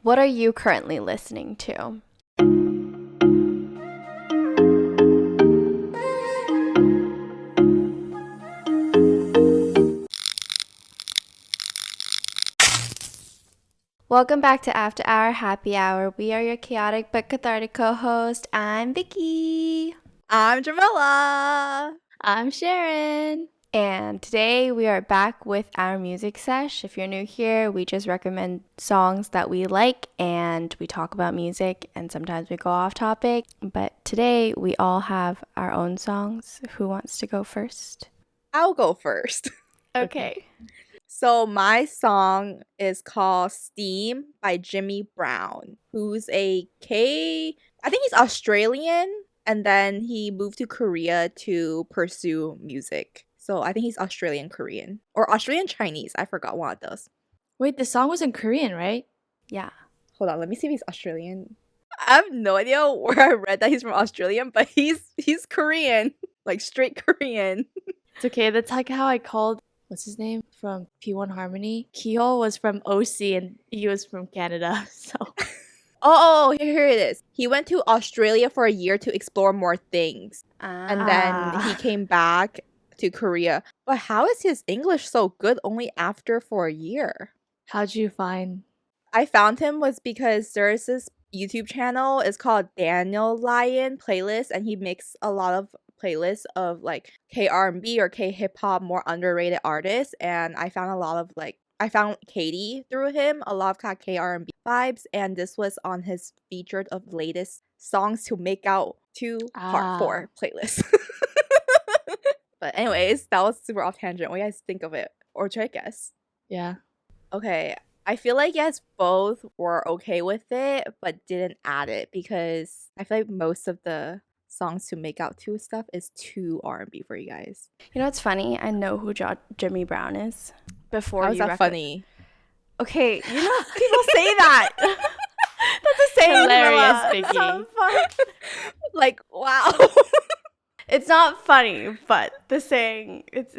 What are you currently listening to? Welcome back to After Hour Happy Hour. We are your chaotic but cathartic co-host. I'm Vicky. I'm Jamila. I'm Sharon. And today we are back with our music sesh. If you're new here, we just recommend songs that we like and we talk about music and sometimes we go off topic. But today we all have our own songs. Who wants to go first? I'll go first. Okay. So my song is called Steam by Jimmy Brown, who's I think he's Australian, and then he moved to Korea to pursue music. So I think he's Australian Korean or Australian Chinese. I forgot one of those. Wait, the song was in Korean, right? Yeah. Hold on, let me see if he's Australian. I have no idea where I read that he's from Australian, but he's Korean, like straight Korean. It's okay. That's like how I called, what's his name? From P1 Harmony. Kihol was from OC and he was from Canada. So Oh, here it is. He went to Australia for a year to explore more things. And then he came back to Korea. But how is his English so good only after for a year? how'd you find? I found him was because there's this YouTube channel. It's called Daniel Lion Playlist, and he makes a lot of playlists of like K-R&B or K-hip-hop, more underrated artists. And I found I found Katie through him, a lot of K-R&B vibes, and this was on his featured of latest songs to make out to part 4 playlist. But anyways, that was super off tangent. What do you guys think of it? Or should I guess? Yeah. Okay, I feel like yes, both were okay with it, but didn't add it because I feel like most of the songs to make out to stuff is too R&B for you guys. You know what's funny? I know who Jimmy Brown is. Before How is that funny? Okay, you know people say that. That's a saying. Hilarious, It's Vicky. not fun. Like, wow. It's not funny, but the saying, it's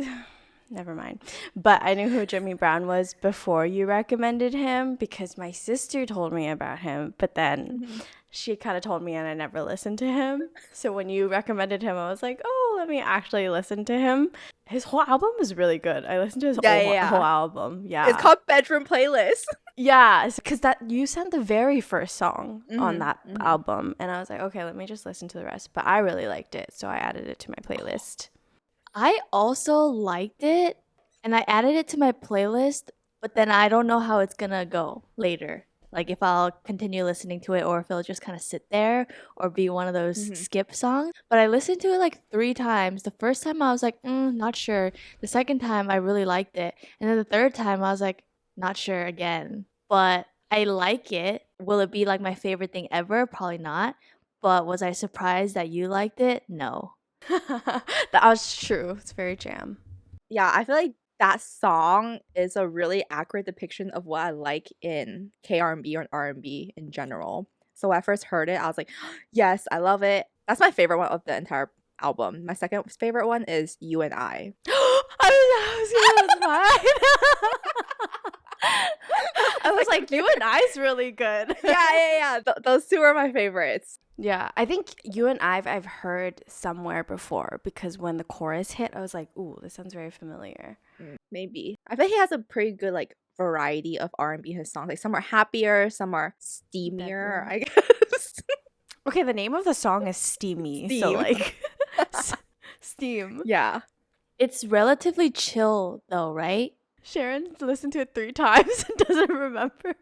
never mind. But I knew who Jimmy Brown was before you recommended him because my sister told me about him, but then she kind of told me and I never listened to him. So when you recommended him, I was like, oh, let me actually listen to him. His whole album is really good. I listened to his whole album. Yeah. It's called Bedroom Playlist. Yeah, because that you sent the very first song on that album, and I was like, okay, let me just listen to the rest. But I really liked it, so I added it to my playlist. I also liked it and I added it to my playlist, but then I don't know how it's gonna go later. Like if I'll continue listening to it or if it'll just kind of sit there or be one of those skip songs. But I listened to it like 3 times. The first time I was like, not sure. The second time I really liked it. And then the third time I was like, not sure again. But I like it. Will it be like my favorite thing ever? Probably not. But was I surprised that you liked it? No. That was true. It's very jam. Yeah, I feel like that song is a really accurate depiction of what I like in K-R&B or R&B in general. So when I first heard it, I was like, yes, I love it. That's my favorite one of the entire album. My second favorite one is You and I. I was like, You and I's really good. Yeah. Those two are my favorites. Yeah, I think You and I've heard somewhere before because when the chorus hit, I was like, ooh, this sounds very familiar. Maybe. I think he has a pretty good like variety of R&B in his songs. Like some are happier, some are steamier, I guess. Okay, the name of the song is Steamy. So like Steam. Yeah. It's relatively chill though, right? Sharon listened to it 3 times and doesn't remember.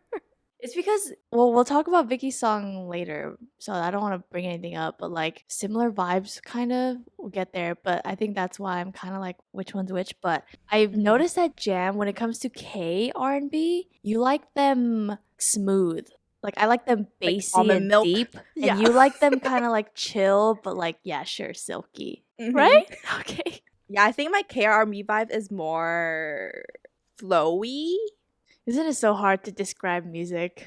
It's because, well, we'll talk about Vicky's song later, so I don't want to bring anything up, but like similar vibes kind of, we'll get there, but I think that's why I'm kind of like which one's which. But I've noticed that Jam, when it comes to K R&B, you like them smooth. Like I like them bassy almond and milk. deep, Yeah. and you like them kind of like chill, but like, yeah, sure, silky, Mhm. right? Okay. Yeah, I think my K-R&B vibe is more flowy. Isn't it so hard to describe music?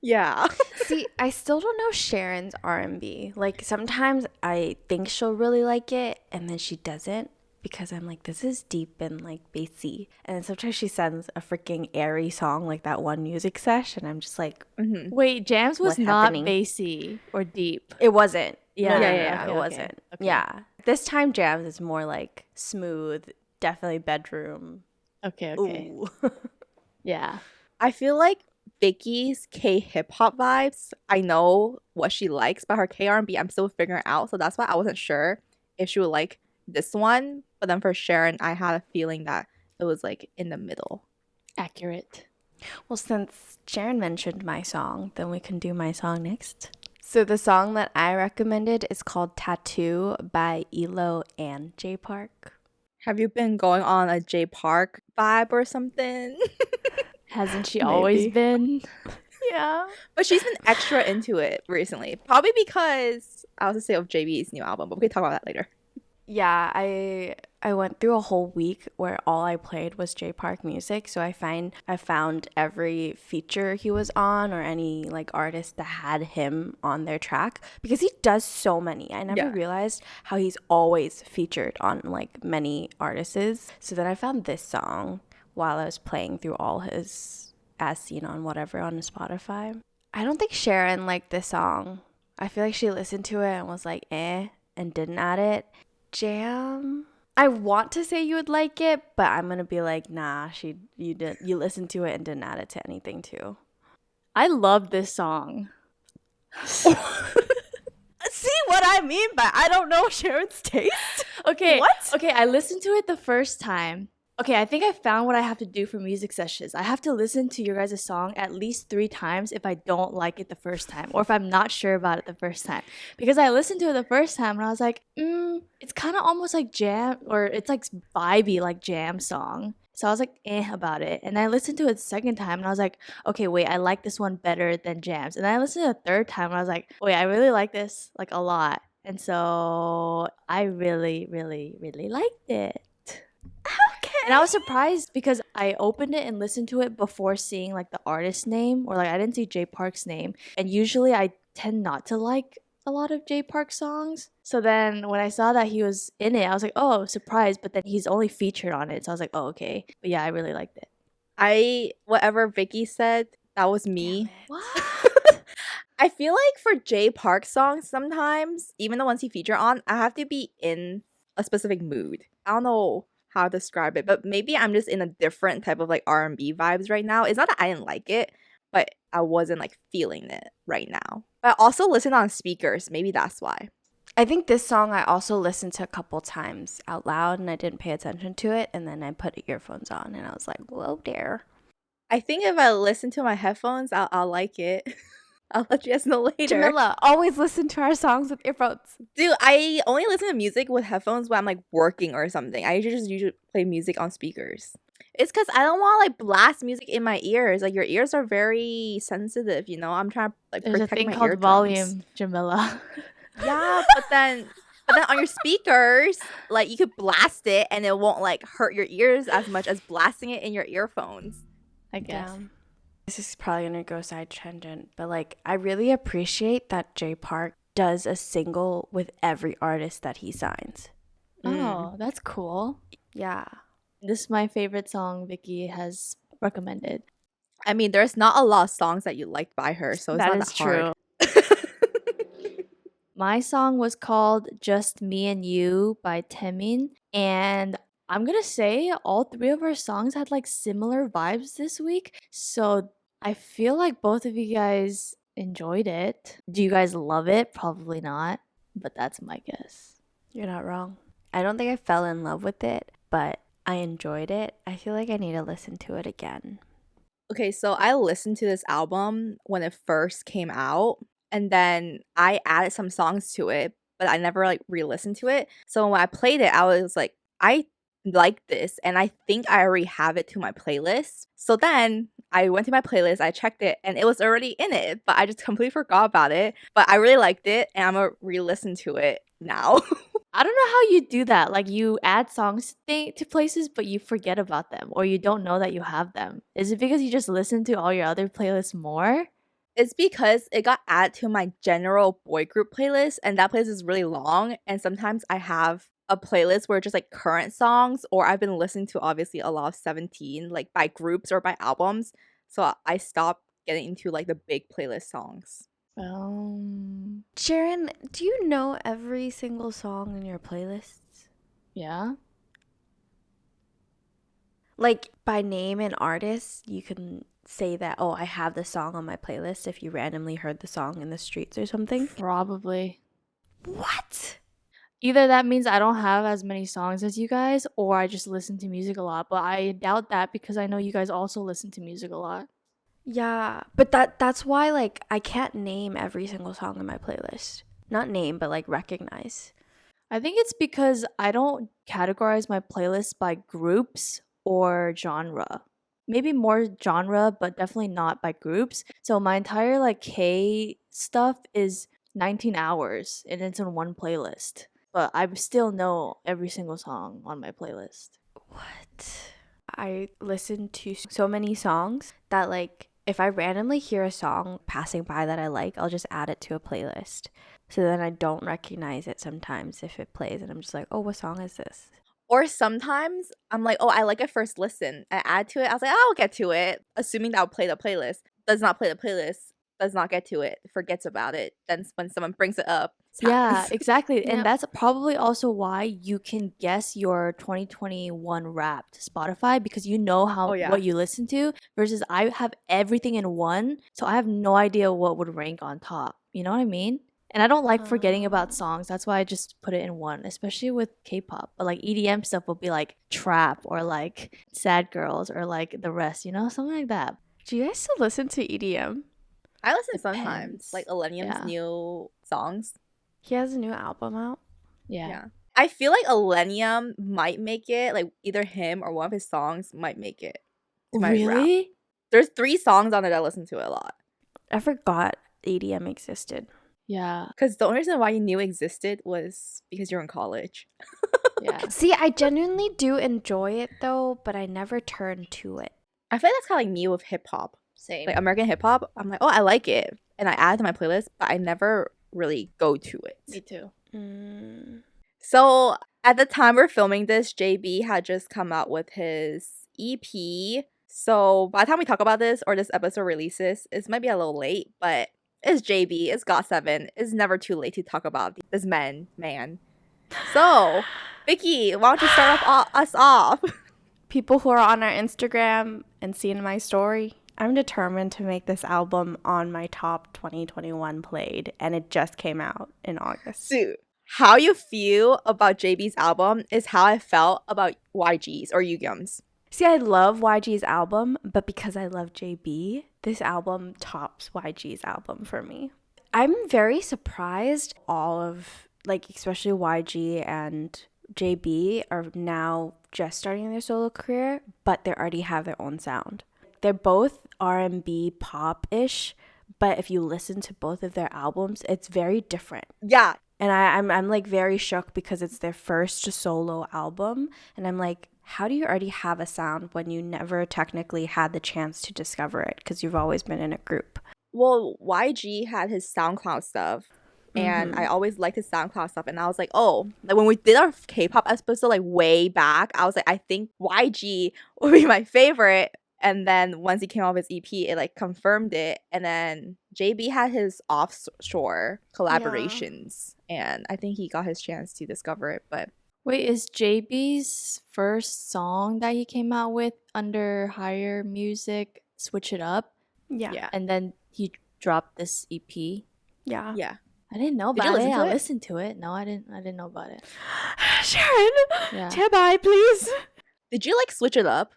Yeah. See, I still don't know Sharon's R&B. Like sometimes I think she'll really like it and then she doesn't. because I'm like, this is deep and like bassy. And then sometimes she sends a freaking airy song like that one music sesh, and I'm just like, Wait, Jams was What's not happening? bassy or deep. it wasn't. Yeah, No, yeah, it okay, wasn't. okay. Yeah. This time Jams is more like smooth, definitely bedroom. Okay. Ooh. Yeah. I feel like Vicky's K hip hop vibes. I know what she likes, but her K R&B, I'm still figuring out. So that's why I wasn't sure if she would like this one. But then for Sharon, I had a feeling that it was like in the middle. Accurate. Well, since Sharon mentioned my song, then we can do my song next. So the song that I recommended is called Tattoo by ELO and Jay Park. Have you been going on a Jay Park vibe or something? Hasn't she always Maybe. been? Yeah. But she's been extra into it recently. Probably because I was to say of JB's new album, but we can talk about that later. Yeah, I went through a whole week where all I played was Jay Park music. So I found every feature he was on or any like artist that had him on their track because he does so many. I never Yeah. realized how he's always featured on like many artists. So then I found this song while I was playing through all his as seen on whatever on Spotify. I don't think Sharon liked this song. I feel like she listened to it and was like, and didn't add it. Jam. I want to say you would like it, but I'm gonna be like, nah, you listened to it and didn't add it to anything too. I love this song. See what I mean by I don't know Sharon's taste? Okay. What? Okay, I listened to it the first time. Okay, I think I found what I have to do for music sessions. I have to listen to your guys' song at least 3 times if I don't like it the first time or if I'm not sure about it the first time. Because I listened to it the first time and I was like, it's kind of almost like jam or it's like vibey like jam song. So I was like, about it. And I listened to it the second time and I was like, okay, wait, I like this one better than jams. And then I listened to it the third time and I was like, wait, I really like this like a lot. And so I really, really, really liked it. And I was surprised because I opened it and listened to it before seeing like the artist name or like I didn't see Jay Park's name. And usually I tend not to like a lot of Jay Park songs. So then when I saw that he was in it, I was like, oh, surprised. But then he's only featured on it. So I was like, oh, okay. But yeah, I really liked it. Whatever Vicky said, that was me. What? I feel like for Jay Park songs, sometimes, even the ones he feature on, I have to be in a specific mood. I don't know how to describe it, but maybe I'm just in a different type of like R&B vibes right now. It's not that I didn't like it, but I wasn't like feeling it right now. But I also listen on speakers. Maybe that's why. I think this song I also listened to a couple times out loud and I didn't pay attention to it, and then I put earphones on and I was like, whoa there. I think if I listen to my headphones, I'll like it. I'll let you guys know later. Jamila, always listen to our songs with earphones. Dude, I only listen to music with headphones when I'm like working or something. I usually play music on speakers. It's because I don't want to like blast music in my ears. Like your ears are very sensitive, you know. I'm trying to like There's a protect thing my called eardrums. volume, Jamila. Yeah, but then on your speakers, like you could blast it and it won't like hurt your ears as much as blasting it in your earphones. I guess. Yeah. This is probably gonna go side tangent, but like I really appreciate that Jay Park does a single with every artist that he signs. Oh, that's cool. Yeah. This is my favorite song Vicky has recommended. I mean, there's not a lot of songs that you liked by her, so it's That not is that hard. My song was called Just Me and You by TAEMIN. And I'm going to say all 3 of our songs had like similar vibes this week. So I feel like both of you guys enjoyed it. Do you guys love it? Probably not. But that's my guess. You're not wrong. I don't think I fell in love with it, but I enjoyed it. I feel like I need to listen to it again. Okay, so I listened to this album when it first came out, and then I added some songs to it, but I never like re-listened to it. So when I played it, I was like, I like this, and I think I already have it to my playlist. So then I went to my playlist, I checked it, and it was already in it, but I just completely forgot about it. But I really liked it, and I'm gonna re-listen to it now. I don't know how you do that. Like you add songs to places, but you forget about them or you don't know that you have them. Is it because you just listen to all your other playlists more? It's because it got added to my general boy group playlist, and that playlist is really long, and sometimes I have a playlist where just like current songs, or I've been listening to obviously a lot of 17 like by groups or by albums. So I stopped getting into like the big playlist songs. Sharon, do you know every single song in your playlists? Yeah. Like by name and artist, you can say that, oh, I have the song on my playlist if you randomly heard the song in the streets or something. Probably. What? Either that means I don't have as many songs as you guys, or I just listen to music a lot. But I doubt that because I know you guys also listen to music a lot. Yeah, but that's why like I can't name every single song in my playlist. Not name, but like recognize. I think it's because I don't categorize my playlist by groups or genre. Maybe more genre, but definitely not by groups. So my entire like K stuff is 19 hours and it's in one playlist. But I still know every single song on my playlist. What? I listen to so many songs that like if I randomly hear a song passing by that I like, I'll just add it to a playlist. So then I don't recognize it sometimes if it plays and I'm just like, oh, what song is this? Or sometimes I'm like, oh, I like it first listen. I add to it. I was like, oh, I'll get to it, assuming that I'll play the playlist. Does not play the playlist. Does not get to it. Forgets about it. Then when someone brings it up, Yeah, happens. exactly. Yep. And that's probably also why you can guess your 2021 Wrapped Spotify because you know how Oh, yeah. what you listen to versus I have everything in one, so I have no idea what would rank on top. You know what I mean? And I don't like forgetting about songs. That's why I just put it in one, especially with K-pop. But like EDM stuff will be like trap or like sad girls or like the rest, you know, something like that. Do you guys still listen to EDM? I listen sometimes, Depends. like Millennium's Yeah. new songs. He has a new album out. Yeah. I feel like Millennium might make it. Like either him or one of his songs might make it. to my Wrapped. Really? There's 3 songs on it that I listen to a lot. I forgot EDM existed. Yeah. Because the only reason why you knew existed was because you're in college. Yeah. See, I genuinely do enjoy it though, but I never turn to it. I feel like that's kind of like me with hip hop. Same. Like American hip hop, I'm like, oh, I like it, and I add it to my playlist, but I never really go to it. Me too. So at the time we're filming this, JB had just come out with his EP. So by the time we talk about this or this episode releases, it might be a little late, but it's JB, it's GOT7. It's never too late to talk about this man. So, Vicky, why don't you start us off? People who are on our Instagram and seeing my story, I'm determined to make this album on my top 2021 played, and it just came out in August. Dude, how you feel about JB's album is how I felt about YG's or Yugyeom's. See, I love YG's album, but because I love JB, this album tops YG's album for me. I'm very surprised all of, like, especially YG and JB are now just starting their solo career, but they already have their own sound. They're both R&B pop-ish, but if you listen to both of their albums, it's very different. Yeah. And I'm like very shook because it's their first solo album, and I'm like, how do you already have a sound when you never technically had the chance to discover it because you've always been in a group? Well, YG had his SoundCloud stuff, and I always liked his SoundCloud stuff, and I was like, oh, like when we did our K-pop episode like way back, I was like, I think YG would be my favorite. And then once he came out with his EP, it like confirmed it. And then JB had his offshore collaborations, and I think he got his chance to discover it. But Wait, is JB's first song that he came out with under Higher Music Switch It Up? Yeah. And then he dropped this EP? Yeah. yeah. I didn't know Did you about it. listen to I it? listened to it. No, I didn't know about it. Sharon, Yeah. Tabai, please. Did you like switch it up?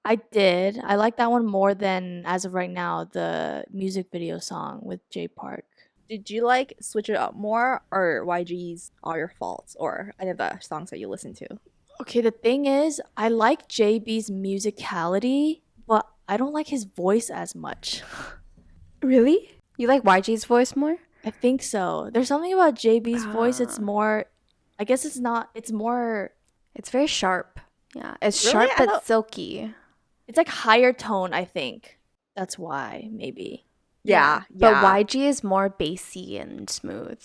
I did. I like that one more than, as of right now, the music video song with Jay Park. Did you like switch it up more, or YG's All Your Faults, or any of the songs that you listen to? Okay, the thing is, I like JB's musicality, but I don't like his voice as much. Really? You like YG's voice more? I think so. There's something about JB's voice. It's Ah. more, I guess it's not, it's more, It's very sharp. Yeah. It's Really? sharp I but thought- silky. it's like higher tone, I think. That's why, maybe. Yeah. But YG is more bassy and smooth.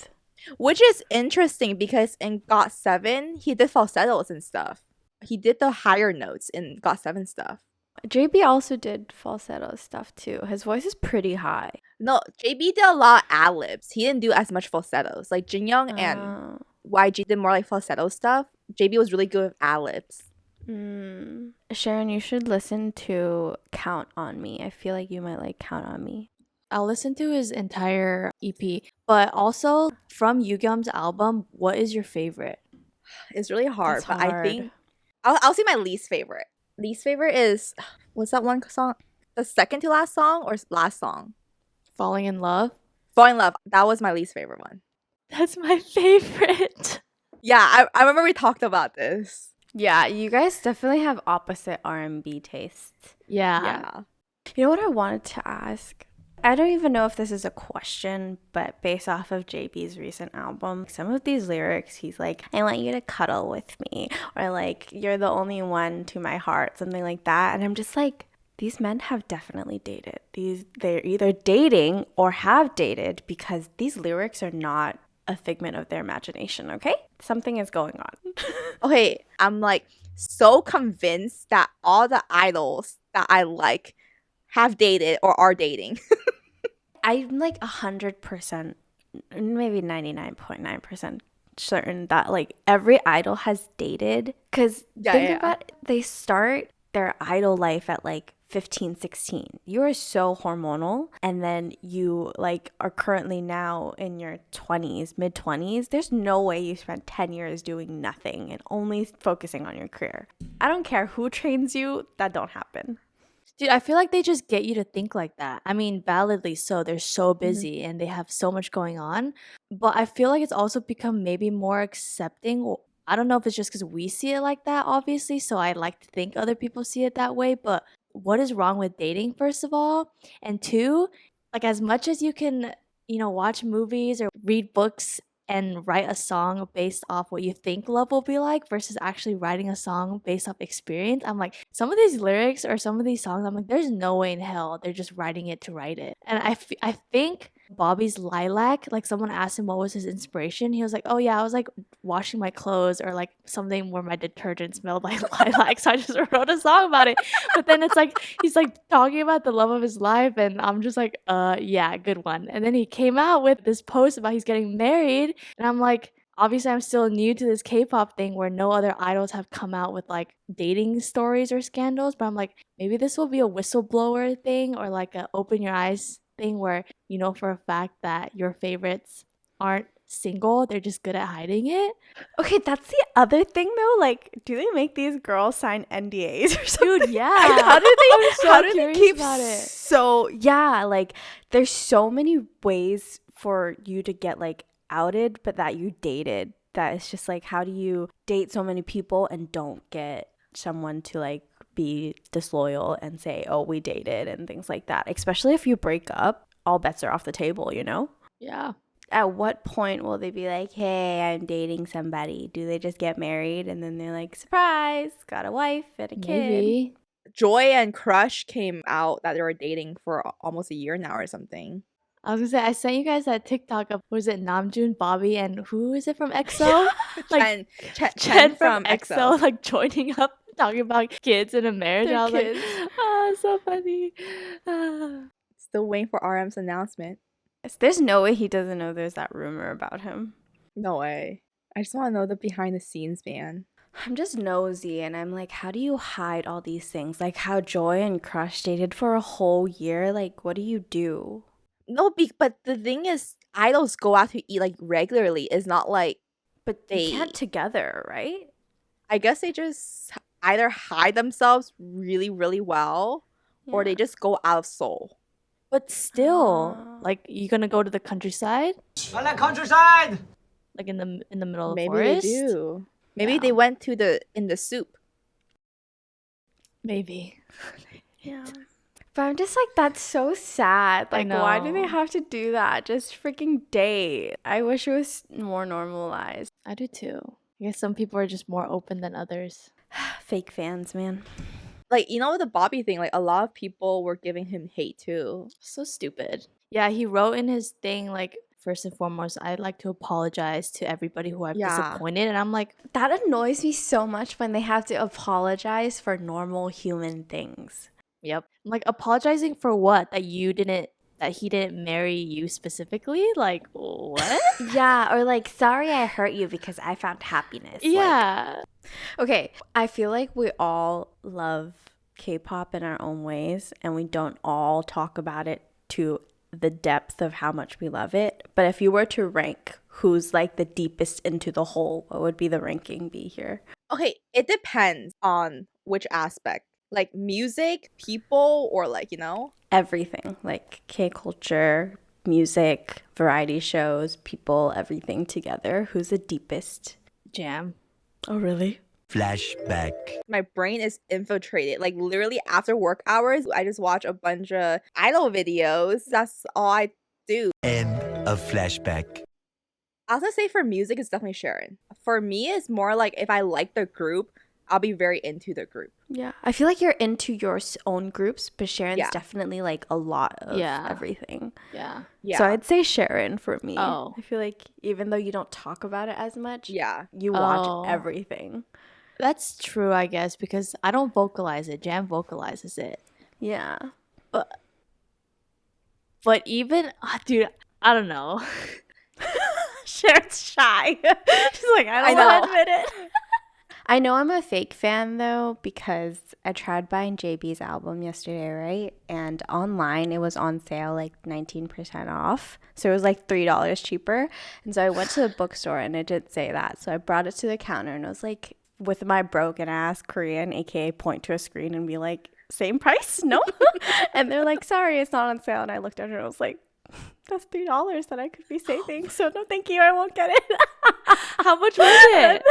Which is interesting because in GOT7, he did falsettos and stuff. He did the higher notes in GOT7 stuff. JB also did falsetto stuff too. His voice is pretty high. No, JB did a lot of ad-libs. He didn't do as much falsettos. Like Jinyoung and Oh. YG did more like falsetto stuff. JB was really good with ad-libs. Sharon, you should listen to Count on Me. I feel like you might like Count on Me. I'll listen to his entire EP. But also, from Yugyeom's album, what is your favorite? It's really hard, That's but I hard. think I'll say my least favorite. Least favorite is what's that one song? The second to last song or last song? Falling in Love? Fall in Love. That was my least favorite one. That's my favorite. Yeah, I remember we talked about this. Yeah, you guys definitely have opposite R&B tastes. Yeah. You know what I wanted to ask? I don't even know if this is a question, but based off of JB's recent album, some of these lyrics, he's like, I want you to cuddle with me, or like, you're the only one to my heart, something like that. And I'm just like, these men have definitely dated. They're either dating or have dated, because these lyrics are not a figment of their imagination, okay? Something is going on. Okay, I'm like so convinced that all the idols that I like have dated or are dating. I'm like 100%, maybe 99.9% certain that like every idol has dated. Because think about it, they start their idol life at like 15, 16. You are so hormonal, and then you like are currently now in your 20s, mid 20s. There's no way you spent 10 years doing nothing and only focusing on your career. I don't care who trains you, that don't happen. Dude, I feel like they just get you to think like that. I mean, validly so. They're so busy and they have so much going on. But I feel like it's also become maybe more accepting. I don't know if it's just because we see it like that, obviously. So I like to think other people see it that way. But what is wrong with dating, first of all? And two, like as much as you can, watch movies or read books and write a song based off what you think love will be like versus actually writing a song based off experience. I'm like, some of these lyrics or some of these songs, I'm like, there's no way in hell they're just writing it to write it. And I think Bobby's Lilac, like someone asked him what was his inspiration. He was like, oh yeah, I was like washing my clothes or like something where my detergent smelled like lilac. So I just wrote a song about it. But then it's like, he's like talking about the love of his life. And I'm just like, yeah, good one. And then he came out with this post about he's getting married. And I'm like, obviously I'm still new to this K-pop thing where no other idols have come out with like dating stories or scandals. But I'm like, maybe this will be a whistleblower thing or like a open your eyes thing where you know for a fact that your favorites aren't single, they're just good at hiding it. Okay, that's the other thing though. Like, do they make these girls sign NDAs or something? Dude, yeah. How do they? I'm so how do they curious keep about it. so? Yeah, like there's so many ways for you to get like outed, but that you dated. That it's just like, how do you date so many people and don't get someone to like be disloyal and say, oh, we dated and things like that? Especially if you break up, all bets are off the table, you know? Yeah. At what point will they be like, hey, I'm dating somebody? Do they just get married and then they're like, surprise, got a wife and a kid? Maybe. Joy and Crush came out that they were dating for almost a year now or something. I was gonna say I sent you guys that TikTok of was it Namjoon, Bobby, and who is it from EXO? Like Chen from from EXO, EXO. like joining up talking about kids in a marriage. Their I was kids. like, oh, so funny. Ah. Still waiting for RM's announcement. There's no way he doesn't know there's that rumor about him. No way. I just want to know the behind the scenes, man. I'm just nosy and I'm like, how do you hide all these things? Like how Joy and Crush dated for a whole year? Like, what do you do? No, but the thing is, idols go out to eat like regularly. It's not like But they can't together, right? I guess they just either hide themselves really, really well, or they Yeah. just go out of Seoul. But still, Ah. like you gonna go to the countryside, I like countryside. like in the middle of the Maybe forest. they do. Maybe Yeah. they went to in the soup. Maybe. Yeah. But I'm just like, that's so sad. I Like, why do they know. have to do that? Just freaking date. I wish it was more normalized. I do too. I guess some people are just more open than others. Fake fans, man. Like, you know, the Bobby thing, like a lot of people were giving him hate too. So stupid. Yeah, he wrote in his thing like first and foremost, I'd like to apologize to everybody who I've Yeah. disappointed. And I'm like, That annoys me so much when they have to apologize for normal human things. yep. I'm like, apologizing for what? That he didn't marry you specifically? Like, what? Yeah, or like, sorry I hurt you because I found happiness. Like, Yeah. okay, I feel like we all love K-pop in our own ways, and we don't all talk about it to the depth of how much we love it. But if you were to rank who's like the deepest into the whole, what would be the ranking be here? Okay, it depends on which aspect. Like music, people, or like, Everything, like K-culture, music, variety shows, people, everything together. Who's the deepest? Jam. Oh, really? Flashback. my brain is infiltrated. Like literally after work hours, I just watch a bunch of idol videos. That's all I do. End of flashback. I was gonna say for music, it's definitely Sharon. For me, it's more like if I like the group, I'll be very into the group. Yeah, I feel like you're into your own groups, but Sharon's Yeah. definitely like a lot of Yeah. everything. Yeah. Yeah. So I'd say Sharon for me. Oh. I feel like even though you don't talk about it as much, yeah. you watch Oh. everything. That's true, I guess, because I don't vocalize it. Jam vocalizes it. Yeah. But even, dude, I don't know. Sharon's shy. She's like, I I don't want know. to admit it. I know I'm a fake fan though because I tried buying JB's album yesterday, right? And online it was on sale like 19% off. So it was like $3 cheaper. And so I went to the bookstore and it didn't say that. So I brought it to the counter and I was like, with my broken ass Korean, aka point to a screen and be like, same price? No? And they're like, sorry, it's not on sale. And I looked at her and I was like, that's $3 that I could be saving. So no, thank you. I won't get it. How much was it?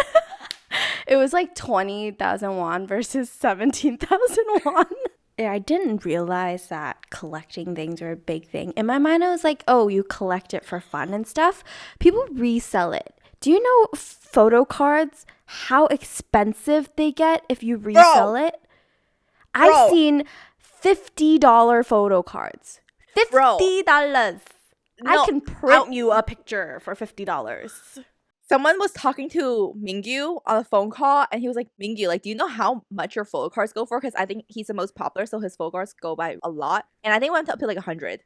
It was like 20,000 won versus 17,000 won. I didn't realize that collecting things are a big thing. In my mind, I was like, oh, you collect it for fun and stuff. People resell it. Do you know photo cards, how expensive they get if you resell it? I've seen $50 photo cards. Bro. $50. I No, can print you a picture for $50. Someone was talking to Mingyu on a phone call, and he was like, Mingyu, like, do you know how much your photo cards go for? Because I think he's the most popular, so his photo cards go by a lot. And I think it went up to like 100.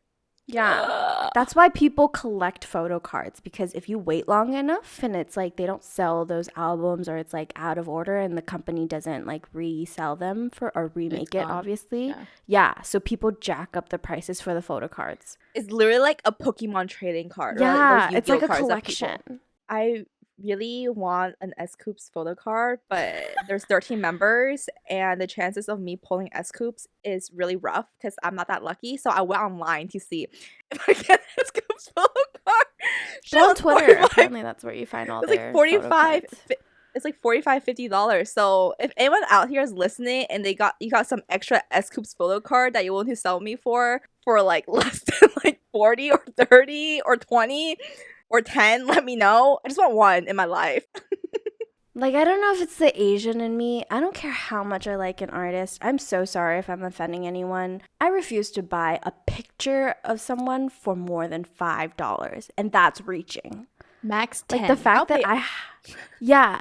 Yeah. That's why people collect photo cards, because if you wait long enough and it's like they don't sell those albums or it's like out of order and the company doesn't like resell them for or remake It's it, gone. obviously. Yeah. Yeah. So people jack up the prices for the photo cards. It's literally like a Pokemon trading card. or, Yeah. those It's Yu-Gi-Oh like a cards that people- collection. I really want an S-Coops photo card, but there's 13 members, and the chances of me pulling S-Coops is really rough because I'm not that lucky. So I went online to see if I get S-Coops photo card. But on It's Twitter, 45 apparently that's where you find all It's their like photo 45. cards. It's like $45-$50. So if anyone out here is listening and you got some extra S-Coops photo card that you want to sell me for like less than like 40 or 30 or 20 or 10, let me know. I just want one in my life. Like, I don't know if it's the Asian in me. I don't care how much I like an artist. I'm so sorry if I'm offending anyone. I refuse to buy a picture of someone for more than $5. And that's reaching. Max 10. Like the fact I'll that yeah,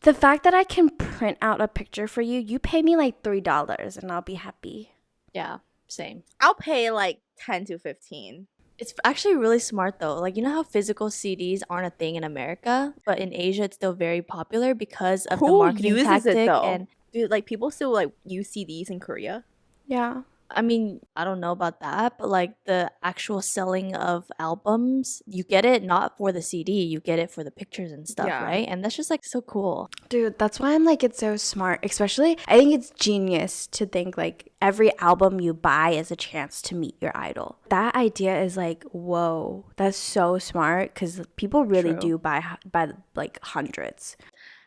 the fact that I can print out a picture for you, you pay me like $3 and I'll be happy. Yeah, same. I'll pay like 10 to 15. It's actually really smart though. Like, you know how physical CDs aren't a thing in America, but in Asia it's still very popular because of the Who marketing uses tactic. it though? And Dude, like people still like use CDs in Korea. Yeah. I mean, I don't know about that, but like the actual selling of albums, you get it not for the CD, you get it for the pictures and stuff, Yeah. right? And that's just like so cool. Dude, that's why I'm like, it's so smart. Especially, I think it's genius to think like every album you buy is a chance to meet your idol. That idea is like, whoa, that's so smart because people really True. do buy like hundreds.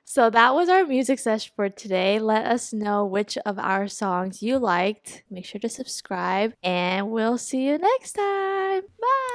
So that was our music sesh for today. Let us know which of our songs you liked. Make sure to subscribe, and we'll see you next time. Bye.